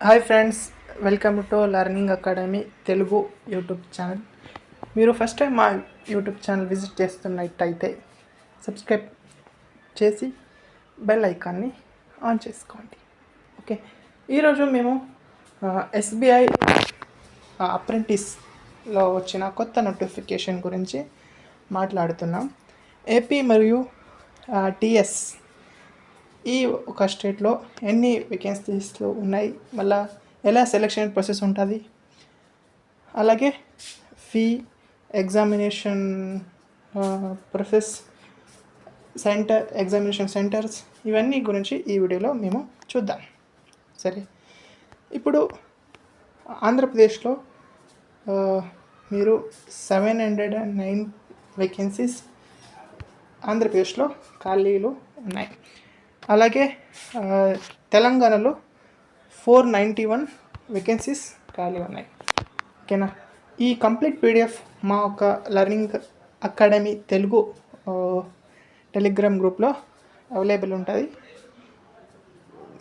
Hi friends, welcome to learning academy Telugu YouTube channel. మీరు first time మా YouTube channel visit చేస్తున్నట్టయితే subscribe చేసి bell ఐకాన్ని on చేసుకోండి. Okay, ఈరోజు మేము ఎస్బీఐ అప్రెంటిస్లో వచ్చిన కొత్త నోటిఫికేషన్ గురించి మాట్లాడుతున్నాం. ఏపీ మరియు టీఎస్ ఈ ఒక స్టేట్లో ఎన్ని వేకెన్సీస్లు ఉన్నాయి, మళ్ళీ ఎలా సెలెక్షన్ ప్రాసెస్ ఉంటుంది, అలాగే fee, examination process, examination centres, ఇవన్నీ గురించి ఈ వీడియోలో మేము చూద్దాం. సరే, ఇప్పుడు ఆంధ్రప్రదేశ్లో మీరు 709 వేకెన్సీస్ ఆంధ్రప్రదేశ్లో ఖాళీలు ఉన్నాయి. అలాగే తెలంగాణలో 491 వేకెన్సీస్ ఖాళీ ఉన్నాయి. ఓకేనా, ఈ కంప్లీట్ పీడిఎఫ్ మా ఒక లెర్నింగ్ అకాడమీ తెలుగు టెలిగ్రామ్ గ్రూప్లో అవైలబుల్ ఉంటుంది.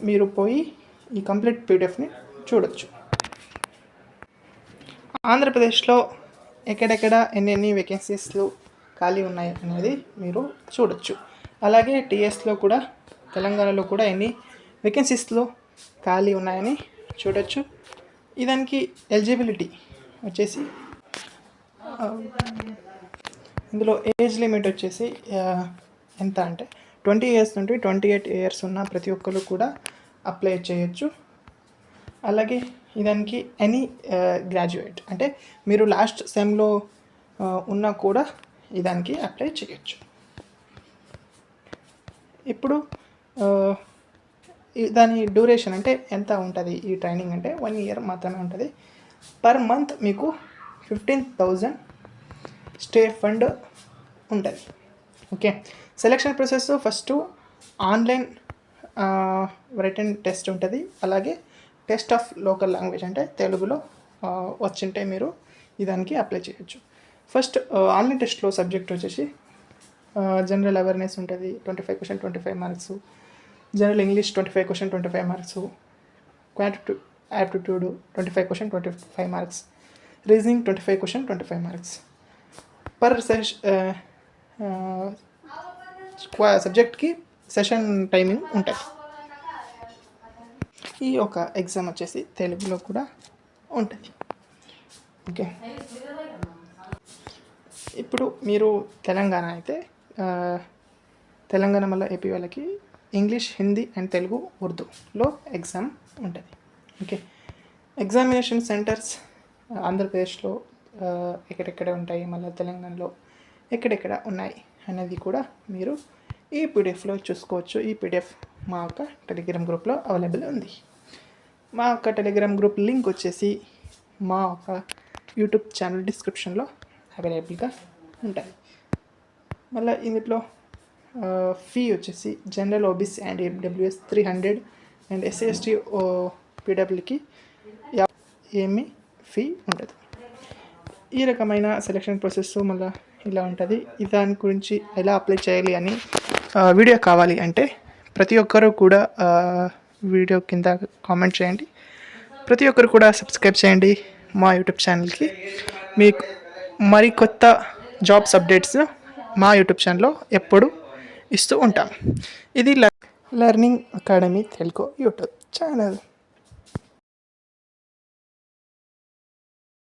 మీరు పోయి ఈ కంప్లీట్ పీడిఎఫ్ని చూడొచ్చు. ఆంధ్రప్రదేశ్లో ఎక్కడెక్కడ ఎన్ని వేకెన్సీస్లు ఖాళీ ఉన్నాయి అనేది మీరు చూడొచ్చు. అలాగే టీఎస్లో కూడా, తెలంగాణలో కూడా ఎన్ని వేకెన్సీస్లో ఖాళీ ఉన్నాయని చూడొచ్చు. దానికి ఎలిజిబిలిటీ వచ్చేసి ఇందులో ఏజ్ లిమిట్ వచ్చేసి ఎంత అంటే 20 years నుండి 28 years ఉన్న ప్రతి ఒక్కరు కూడా అప్లై చేయొచ్చు. అలాగే దానికి ఎనీ గ్రాడ్యుయేట్, అంటే మీరు లాస్ట్ సెమ్లో ఉన్నా కూడా దానికి అప్లై చేయొచ్చు. ఇప్పుడు దాని డ్యూరేషన్ అంటే ఎంత ఉంటుంది, ఈ ట్రైనింగ్ అంటే 1 year మాత్రమే ఉంటుంది. పర్ మంత్ మీకు 15,000 స్టే ఫండ్ ఉంటుంది. Okay, selection process first online written test ఉంటుంది. అలాగే టెస్ట్ ఆఫ్ లోకల్ లాంగ్వేజ్, అంటే తెలుగులో వచ్చింటే మీరు దానికి అప్లై చేయొచ్చు. ఫస్ట్ ఆన్లైన్ టెస్ట్లో సబ్జెక్ట్ వచ్చేసి జనరల్ అవేర్నెస్ ఉంటుంది, 25 questions 25 marks. General English 25 questions 25 marks. Quantitative aptitude 25 questions 25 marks. Reasoning 25 questions 25 marks. Per సబ్జెక్ట్కి సెషన్ టైమింగ్ ఉంటుంది. ఈ ఒక ఎగ్జామ్ వచ్చేసి తెలుగులో కూడా ఉంటుంది. ఓకే, ఇప్పుడు మీరు తెలంగాణ అయితే తెలంగాణ మళ్ళీ ఏపీ వాళ్ళకి ఇంగ్లీష్, హిందీ అండ్ తెలుగు, ఉర్దూలో ఎగ్జామ్ ఉంటుంది. ఓకే, ఎగ్జామినేషన్ సెంటర్స్ ఆంధ్రప్రదేశ్లో ఎక్కడెక్కడ ఉంటాయి, మళ్ళీ తెలంగాణలో ఎక్కడెక్కడ ఉన్నాయి అనేది కూడా మీరు ఈ పీడిఎఫ్లో చూసుకోవచ్చు. ఈ పీడిఎఫ్ మా యొక్క టెలిగ్రామ్ గ్రూప్లో అవైలబుల్ ఉంది. మా యొక్క టెలిగ్రామ్ గ్రూప్ లింక్ వచ్చేసి మా ఒక యూట్యూబ్ ఛానల్ డిస్క్రిప్షన్లో అవైలబుల్గా ఉంటుంది. మళ్ళీ ఇందులో ఫీ వచ్చేసి general OBC and EWS 300 and SC ST పీడబ్ల్యూకి ఏమీ ఫీ ఉండదు. ఈ రకమైన సెలెక్షన్ ప్రాసెస్ మళ్ళీ ఇలా ఉంటుంది. దాని గురించి ఎలా అప్లై చేయాలి అని వీడియో కావాలి అంటే ప్రతి ఒక్కరూ కూడా వీడియో కింద కామెంట్ చేయండి. ప్రతి ఒక్కరు కూడా సబ్స్క్రైబ్ చేయండి మా యూట్యూబ్ ఛానల్కి. మీకు మరి కొత్త జాబ్స్ అప్డేట్స్ మా యూట్యూబ్ ఛానల్లో ఎప్పుడు ఇస్తూ ఉంటాం. ఇది learning academy Telugu YouTube channel.